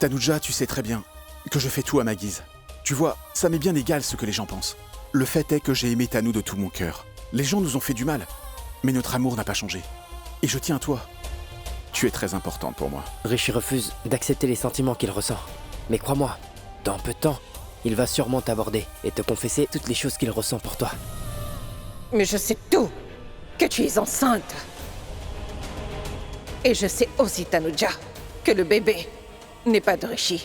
Tanuja, tu sais très bien que je fais tout à ma guise. Tu vois, ça m'est bien égal ce que les gens pensent. Le fait est que j'ai aimé Tanu de tout mon cœur. Les gens nous ont fait du mal, mais notre amour n'a pas changé. Et je tiens à toi. Tu es très importante pour moi. Rishi refuse d'accepter les sentiments qu'il ressent. Mais crois-moi, dans peu de temps, il va sûrement t'aborder et te confesser toutes les choses qu'il ressent pour toi. Mais je sais tout, que tu es enceinte. Et je sais aussi, Tanuja, que le bébé n'est pas de Rishi.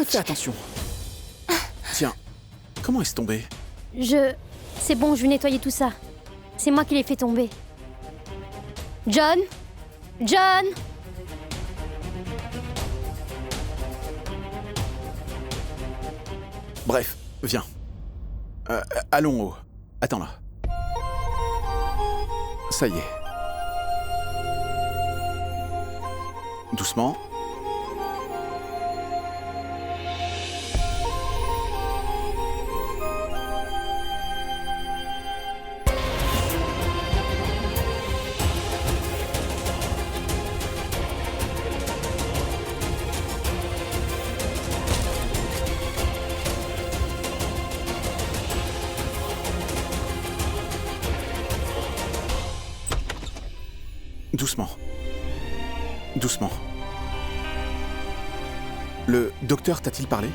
Fais attention. Tiens, comment est-ce tombé? C'est bon, je vais nettoyer tout ça. C'est moi qui l'ai fait tomber. John? John? Bref, viens. Allons haut. Attends là. Ça y est. Doucement. Doucement. Doucement. Le docteur t'a-t-il parlé?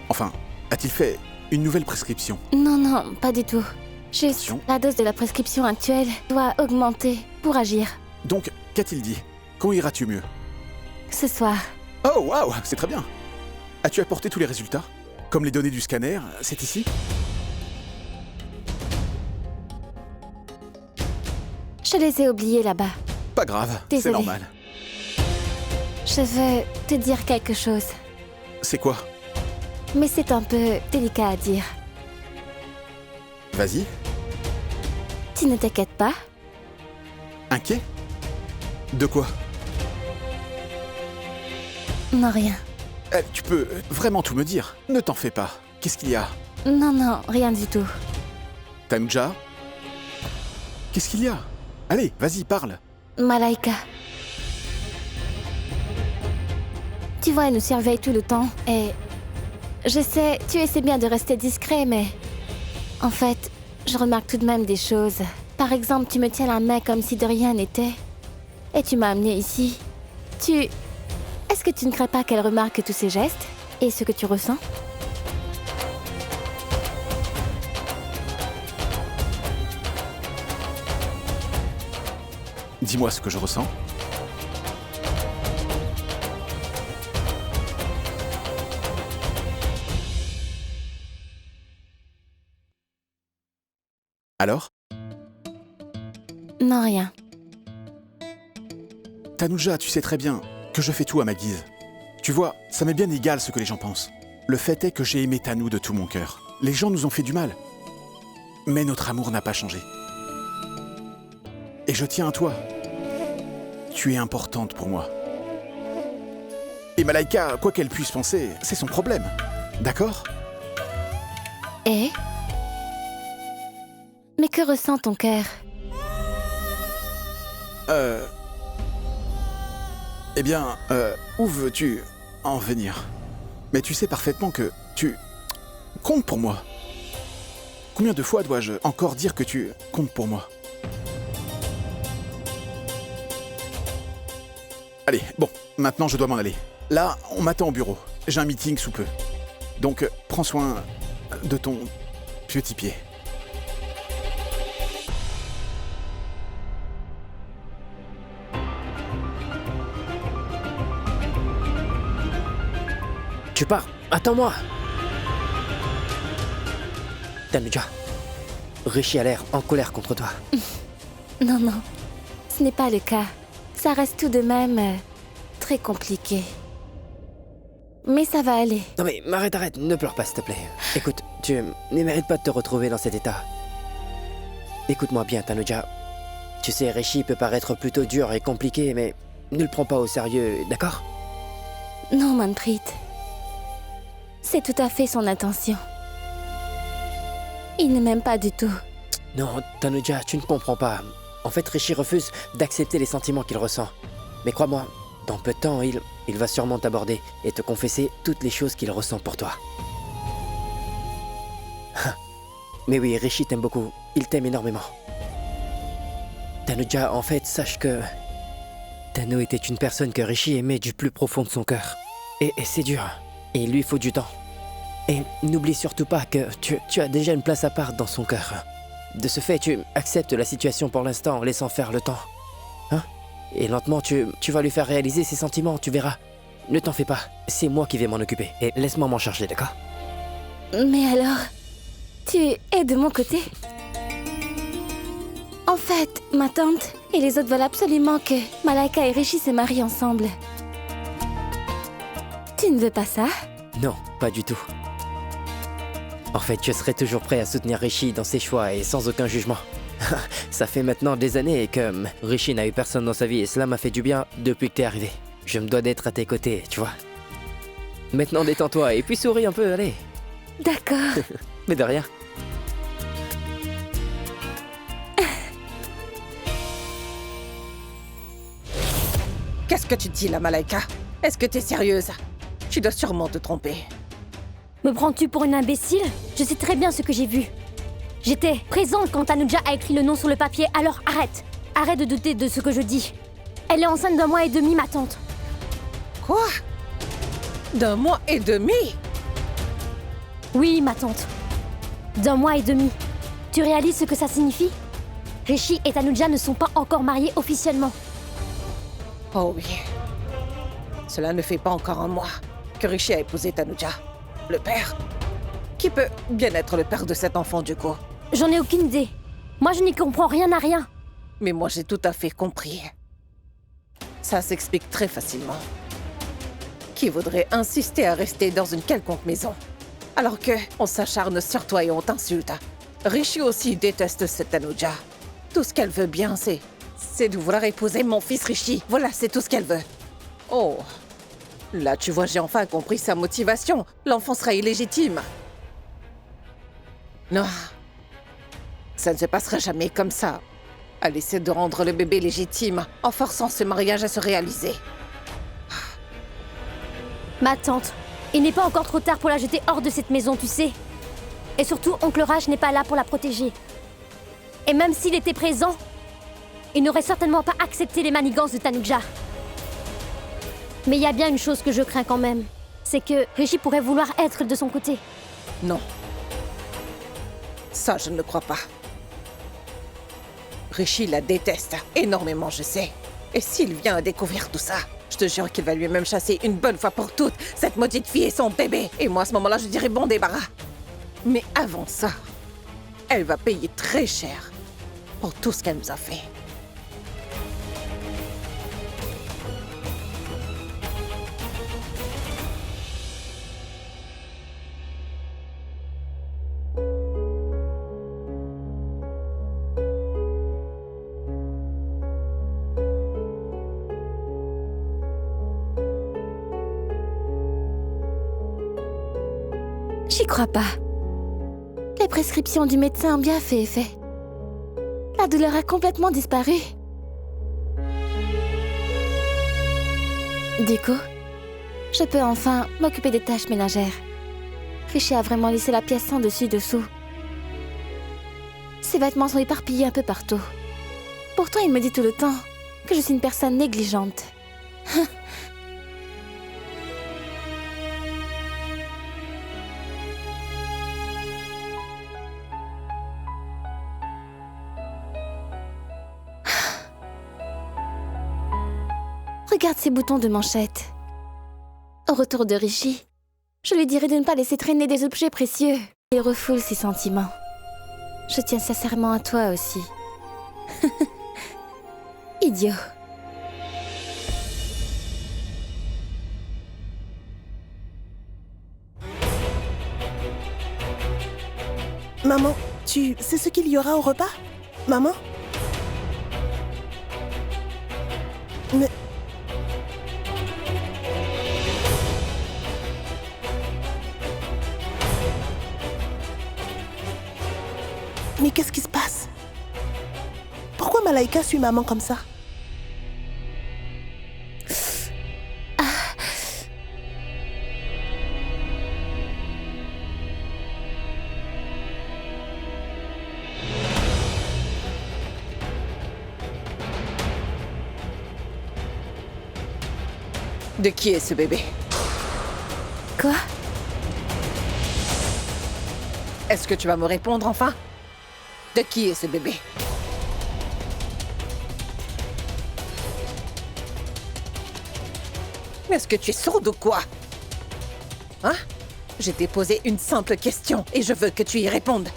Enfin, a-t-il fait une nouvelle prescription? Non, non, pas du tout. Juste, Attention. la dose de la prescription actuelle doit augmenter pour agir. Donc, qu'a-t-il dit? Quand iras-tu mieux? Ce soir. Oh, waouh, c'est très bien. As-tu apporté tous les résultats? Comme les données du scanner, c'est ici? Je les ai oubliés là-bas. Pas grave, c'est Désolée. normal. Je veux te dire quelque chose. C'est quoi? Mais c'est un peu délicat à dire. Vas-y. Tu ne t'inquiètes pas? Inquiet? De quoi? Non, rien. Tu peux vraiment tout me dire. Ne t'en fais pas. Qu'est-ce qu'il y a? Non, non, rien du tout. Tanuja? Qu'est-ce qu'il y a? Allez, vas-y, parle. Malaika. Tu vois, elle nous surveille tout le temps et... Je sais, tu essaies bien de rester discret, mais... En fait, je remarque tout de même des choses. Par exemple, tu me tiens la main comme si de rien n'était. Et tu m'as amené ici. Est-ce que tu ne crains pas qu'elle remarque tous ces gestes et ce que tu ressens? Dis-moi ce que je ressens. Alors? Non, rien. Tanuja, tu sais très bien que je fais tout à ma guise. Tu vois, ça m'est bien égal ce que les gens pensent. Le fait est que j'ai aimé Tanu de tout mon cœur. Les gens nous ont fait du mal. Mais notre amour n'a pas changé. Et je tiens à toi. Tu es importante pour moi. Et Malaika, quoi qu'elle puisse penser, c'est son problème. D'accord? Et? Mais que ressent ton cœur? Eh bien, où veux-tu en venir? Mais tu sais parfaitement que tu comptes pour moi. Combien de fois dois-je encore dire que tu comptes pour moi? Allez, bon, maintenant je dois m'en aller. Là, on m'attend au bureau. J'ai un meeting sous peu. Donc, prends soin de ton petit pied. Tu pars, attends-moi. Tanuja, Rishi a l'air en colère contre toi. Non, non. Ce n'est pas le cas. Ça reste tout de même très compliqué. Mais ça va aller. Non mais arrête, ne pleure pas s'il te plaît. Écoute, tu ne mérites pas de te retrouver dans cet état. Écoute-moi bien, Tanuja. Tu sais, Rishi peut paraître plutôt dur et compliqué, mais ne le prends pas au sérieux, d'accord? Non, Manpreet. C'est tout à fait son intention. Il ne m'aime pas du tout. Non, Tanuja, tu ne comprends pas. En fait, Rishi refuse d'accepter les sentiments qu'il ressent. Mais crois-moi, dans peu de temps, il va sûrement t'aborder et te confesser toutes les choses qu'il ressent pour toi. Mais oui, Rishi t'aime beaucoup. Il t'aime énormément. Tanuja, en fait, sache que Tanu était une personne que Rishi aimait du plus profond de son cœur. Et c'est dur. Et il lui faut du temps. Et n'oublie surtout pas que tu as déjà une place à part dans son cœur. De ce fait, tu acceptes la situation pour l'instant en laissant faire le temps. Hein? Et lentement, tu vas lui faire réaliser ses sentiments, tu verras. Ne t'en fais pas, c'est moi qui vais m'en occuper. Et laisse-moi m'en charger, d'accord? Mais alors, tu es de mon côté? En fait, ma tante et les autres veulent absolument que Malaika et Rishi se marient ensemble. Tu ne veux pas ça? Non, pas du tout. En fait, je serai toujours prêt à soutenir Rishi dans ses choix et sans aucun jugement. Ça fait maintenant des années que Rishi n'a eu personne dans sa vie et cela m'a fait du bien depuis que t'es arrivé. Je me dois d'être à tes côtés, tu vois. Maintenant détends-toi et puis souris un peu, allez. D'accord. Mais de rien. Qu'est-ce que tu dis là, Malaika? Est-ce que t'es sérieuse? Tu dois sûrement te tromper. Me prends-tu pour une imbécile? Je sais très bien ce que j'ai vu. J'étais présente quand Tanuja a écrit le nom sur le papier, alors arrête. Arrête de douter de ce que je dis. Elle est enceinte d'1 mois et demi, ma tante. Quoi? d'1 mois et demi? Oui, ma tante. d'1 mois et demi. Tu réalises ce que ça signifie? Rishi et Tanuja ne sont pas encore mariés officiellement. Oh oui. Cela ne fait pas encore 1 mois que Rishi a épousé Tanuja. Le père? Qui peut bien être le père de cet enfant du coup? J'en ai aucune idée. Moi, je n'y comprends rien à rien. Mais moi, j'ai tout à fait compris. Ça s'explique très facilement. Qui voudrait insister à rester dans une quelconque maison, alors que on s'acharne sur toi et on t'insulte? Rishi aussi déteste cette Tanuja. Tout ce qu'elle veut bien, c'est de vouloir épouser mon fils Rishi. Voilà, c'est tout ce qu'elle veut. Oh, là, tu vois, j'ai enfin compris sa motivation. L'enfant sera illégitime. Non, ça ne se passera jamais comme ça. Elle essaie de rendre le bébé légitime en forçant ce mariage à se réaliser. Ma tante, il n'est pas encore trop tard pour la jeter hors de cette maison, tu sais. Et surtout, oncle Raj n'est pas là pour la protéger. Et même s'il était présent, il n'aurait certainement pas accepté les manigances de Tanuja. Mais il y a bien une chose que je crains quand même. C'est que Rishi pourrait vouloir être de son côté. Non. Ça, je ne le crois pas. Rishi la déteste énormément, je sais. Et s'il vient à découvrir tout ça, je te jure qu'il va lui-même chasser une bonne fois pour toutes cette maudite fille et son bébé. Et moi, à ce moment-là, je dirais bon débarras. Mais avant ça, elle va payer très cher pour tout ce qu'elle nous a fait. J'y crois pas. Les prescriptions du médecin ont bien fait effet. La douleur a complètement disparu. Du coup, je peux enfin m'occuper des tâches ménagères. Rishi a vraiment laissé la pièce sans dessus-dessous. Ses vêtements sont éparpillés un peu partout. Pourtant, il me dit tout le temps que je suis une personne négligente. Regarde ces boutons de manchette. Au retour de Rishi, je lui dirai de ne pas laisser traîner des objets précieux. Il refoule ses sentiments. Je tiens sincèrement à toi aussi. Idiot. Maman, tu sais ce qu'il y aura au repas? Maman? Mais... Mais qu'est-ce qui se passe? Pourquoi Malaika suit maman comme ça? De qui est ce bébé? Quoi? Est-ce que tu vas me répondre enfin? De qui est ce bébé? Est-ce que tu es sourde ou quoi? Hein? Je t'ai posé une simple question et je veux que tu y répondes.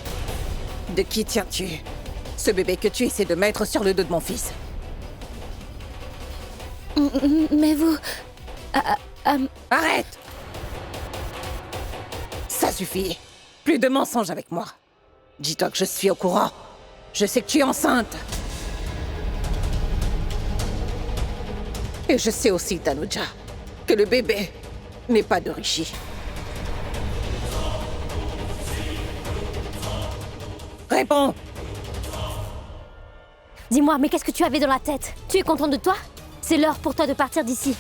De qui tiens-tu? Ce bébé que tu essaies de mettre sur le dos de mon fils. Mais vous... Arrête! Ça suffit. Plus de mensonges avec moi. Dis-toi que je suis au courant. Je sais que tu es enceinte. Et je sais aussi, Tanuja, que le bébé n'est pas de Rishi. Réponds! Dis-moi, mais qu'est-ce que tu avais dans la tête? Tu es content de toi? C'est l'heure pour toi de partir d'ici.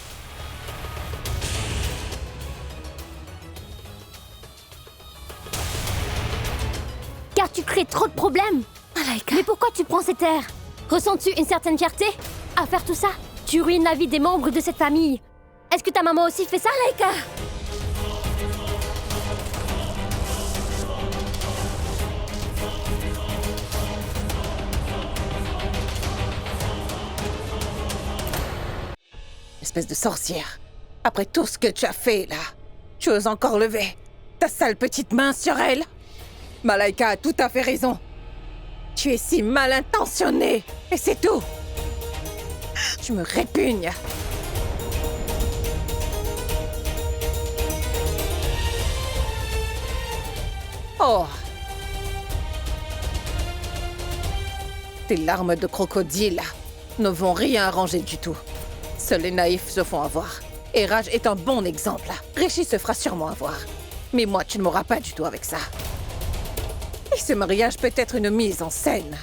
Car tu crées trop de problèmes. Malaika... Mais pourquoi tu prends cet air? Ressens-tu une certaine fierté à faire tout ça? Tu ruines la vie des membres de cette famille. Est-ce que ta maman aussi fait ça, Laika? Espèce de sorcière. Après tout ce que tu as fait, là, tu oses encore lever ta sale petite main sur elle? Malaika a tout à fait raison. Tu es si mal intentionnée, et c'est tout. Tu me répugnes. Oh. Tes larmes de crocodile ne vont rien arranger du tout. Seuls les naïfs se font avoir. Et Raj est un bon exemple. Rishi se fera sûrement avoir. Mais moi, tu ne m'auras pas du tout avec ça. Et ce mariage peut être une mise en scène.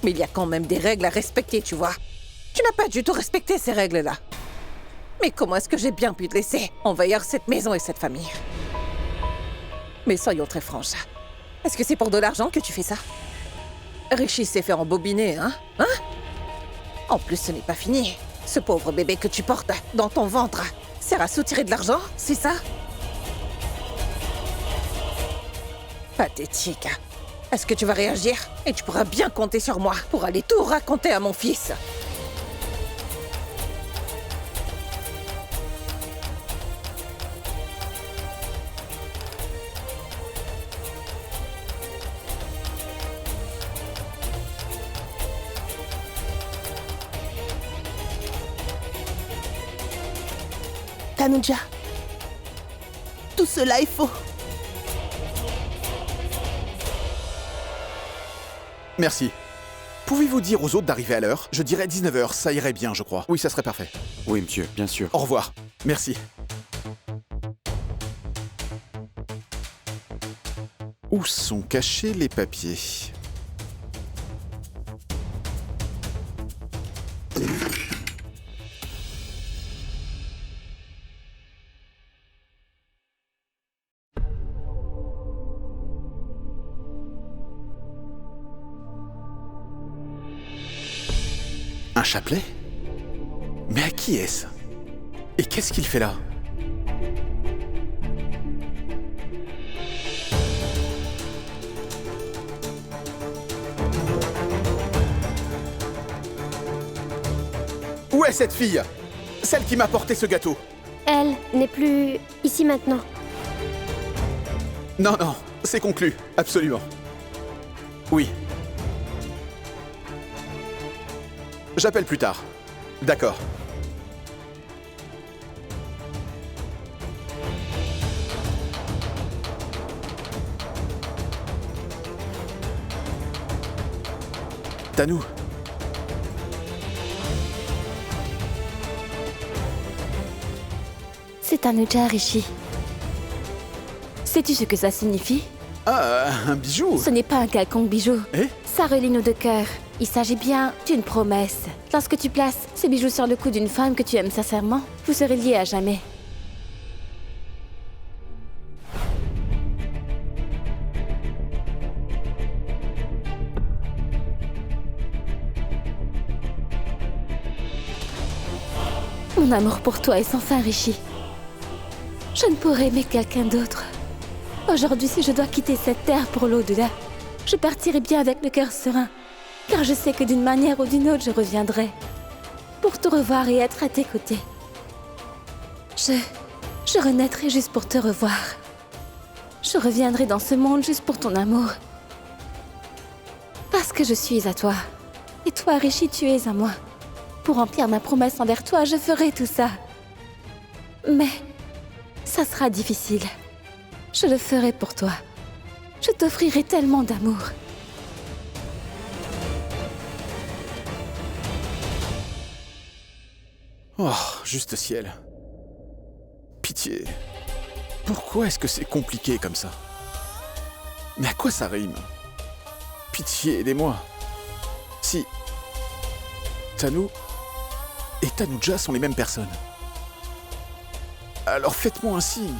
Mais il y a quand même des règles à respecter, tu vois. Tu n'as pas du tout respecté ces règles-là. Mais comment est-ce que j'ai bien pu te laisser envahir cette maison et cette famille? Mais soyons très franches. Est-ce que c'est pour de l'argent que tu fais ça? Rishi s'est fait embobiner, hein? En plus, ce n'est pas fini. Ce pauvre bébé que tu portes dans ton ventre sert à soutirer de l'argent, c'est ça? Pathétique. Est-ce que tu vas réagir? Et tu pourras bien compter sur moi pour aller tout raconter à mon fils. Tanuja, tout cela est faux. Merci. Pouvez-vous dire aux autres d'arriver à l'heure? Je dirais 19h, ça irait bien, je crois. Oui, ça serait parfait. Oui, monsieur, bien sûr. Au revoir. Merci. Où sont cachés les papiers? Un chapelet? Mais à qui est-ce? Et qu'est-ce qu'il fait là? Où est cette fille? Celle qui m'a porté ce gâteau? Elle n'est plus ici maintenant. Non, non, c'est conclu, absolument. Oui. J'appelle plus tard. D'accord. Tanu. C'est Tanuja, Rishi. Sais-tu ce que ça signifie? Ah, un bijou. Ce n'est pas un quelconque bijou. Eh? Ça relie nos deux cœurs. Il s'agit bien d'une promesse. Lorsque tu places ce bijou sur le cou d'une femme que tu aimes sincèrement, vous serez liés à jamais. Mon amour pour toi est sans fin, Rishi. Je ne pourrais aimer quelqu'un d'autre. Aujourd'hui, si je dois quitter cette terre pour l'au-delà, je partirai bien avec le cœur serein, car je sais que d'une manière ou d'une autre, je reviendrai pour te revoir et être à tes côtés. Je renaîtrai juste pour te revoir. Je reviendrai dans ce monde juste pour ton amour. Parce que je suis à toi. Et toi, Rishi, tu es à moi. Pour remplir ma promesse envers toi, je ferai tout ça. Mais ça sera difficile. Je le ferai pour toi. Je t'offrirai tellement d'amour. Oh, juste ciel. Pitié. Pourquoi est-ce que c'est compliqué comme ça? Mais à quoi ça rime? Pitié, aidez-moi. Si Tanu et Tanuja sont les mêmes personnes, alors faites-moi un signe.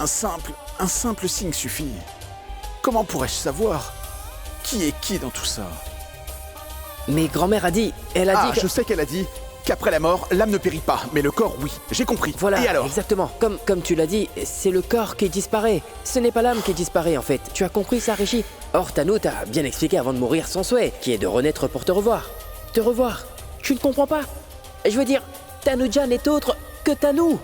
Un simple signe suffit. Comment pourrais-je savoir qui est qui dans tout ça? Mais grand-mère a dit... Elle a dit que... Je sais qu'elle a dit qu'après la mort, l'âme ne périt pas, mais le corps, oui. J'ai compris. Voilà, et alors? exactement. Comme tu l'as dit, c'est le corps qui disparaît. Ce n'est pas l'âme qui disparaît, en fait. Tu as compris ça, Rishi? Or, Tanu t'a bien expliqué avant de mourir son souhait, qui est de renaître pour te revoir. Te revoir. Tu ne comprends pas? Je veux dire, Tanuja n'est autre que Tanu.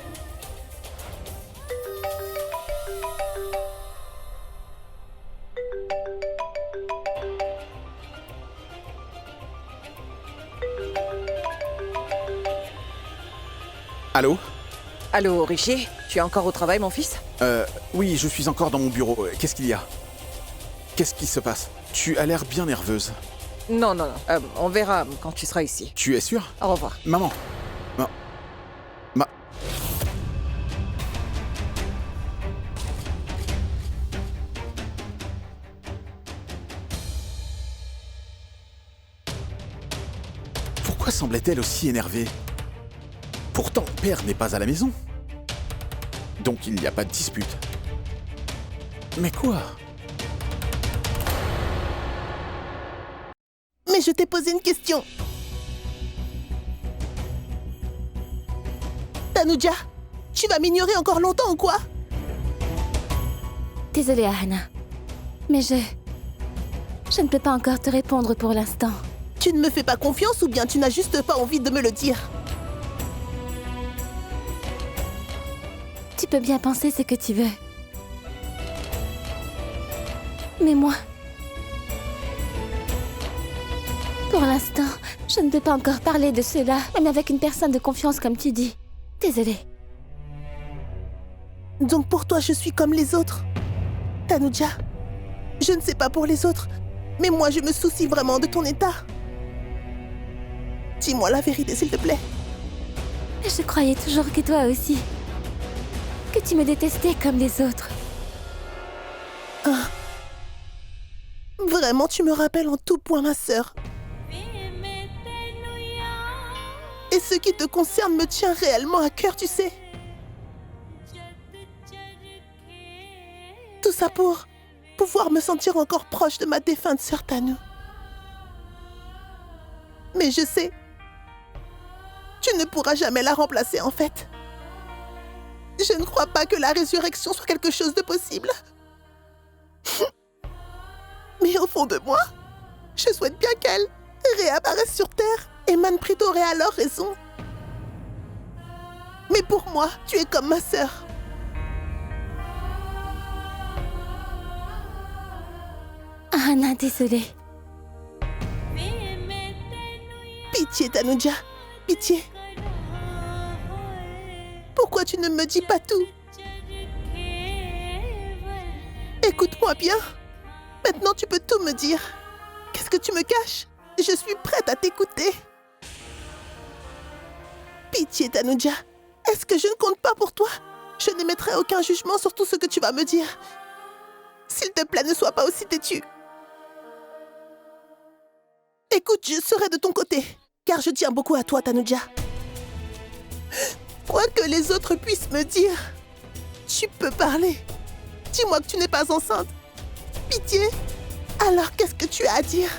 Allô? Allô, Rishi? Tu es encore au travail, mon fils? Oui, je suis encore dans mon bureau. Qu'est-ce qu'il y a? Qu'est-ce qui se passe? Tu as l'air bien nerveuse. Non. On verra quand tu seras ici. Tu es sûre? Au revoir. Maman. Pourquoi semblait-elle aussi énervée? Pourtant, père n'est pas à la maison. Donc il n'y a pas de dispute. Mais quoi? Mais je t'ai posé une question. Tanuja, tu vas m'ignorer encore longtemps ou quoi? Désolée, Ahana. Mais je ne peux pas encore te répondre pour l'instant. Tu ne me fais pas confiance ou bien tu n'as juste pas envie de me le dire? Tu peux bien penser ce que tu veux. Mais moi... Pour l'instant, je ne peux pas encore parler de cela, même avec une personne de confiance comme tu dis. Désolée. Donc pour toi, je suis comme les autres? Tanuja, je ne sais pas pour les autres, mais moi je me soucie vraiment de ton état. Dis-moi la vérité, s'il te plaît. Je croyais toujours que toi aussi. Que tu me détestais comme les autres. Ah. Vraiment, tu me rappelles en tout point ma sœur. Et ce qui te concerne me tient réellement à cœur, tu sais. Tout ça pour pouvoir me sentir encore proche de ma défunte sœur Tanu. Mais je sais, tu ne pourras jamais la remplacer en fait. Je ne crois pas que la résurrection soit quelque chose de possible. Mais au fond de moi, je souhaite bien qu'elle réapparaisse sur Terre et Manpreet aurait alors raison. Mais pour moi, tu es comme ma sœur. Ahana, désolée. Pitié, Tanuja. Pitié. Pourquoi tu ne me dis pas tout? Écoute-moi bien. Maintenant, tu peux tout me dire. Qu'est-ce que tu me caches? Je suis prête à t'écouter. Pitié, Tanuja. Est-ce que je ne compte pas pour toi? Je n'émettrai aucun jugement sur tout ce que tu vas me dire. S'il te plaît, ne sois pas aussi têtu. Écoute, je serai de ton côté, car je tiens beaucoup à toi, Tanuja. Quoi que les autres puissent me dire, tu peux parler. Dis-moi que tu n'es pas enceinte. Pitié. Alors qu'est-ce que tu as à dire?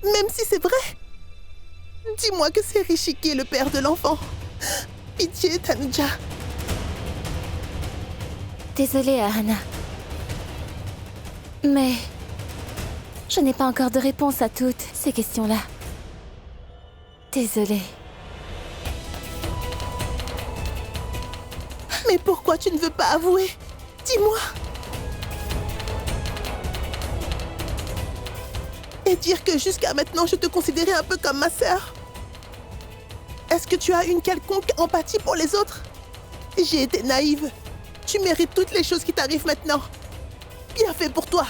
Même si c'est vrai, dis-moi que c'est Rishi qui est le père de l'enfant. Pitié, Tanuja. Désolée, Ahana. Mais je n'ai pas encore de réponse à toutes ces questions-là. Désolée. Mais pourquoi tu ne veux pas avouer? Dis-moi. Et dire que jusqu'à maintenant, je te considérais un peu comme ma sœur. Est-ce que tu as une quelconque empathie pour les autres? J'ai été naïve. Tu mérites toutes les choses qui t'arrivent maintenant. Bien fait pour toi.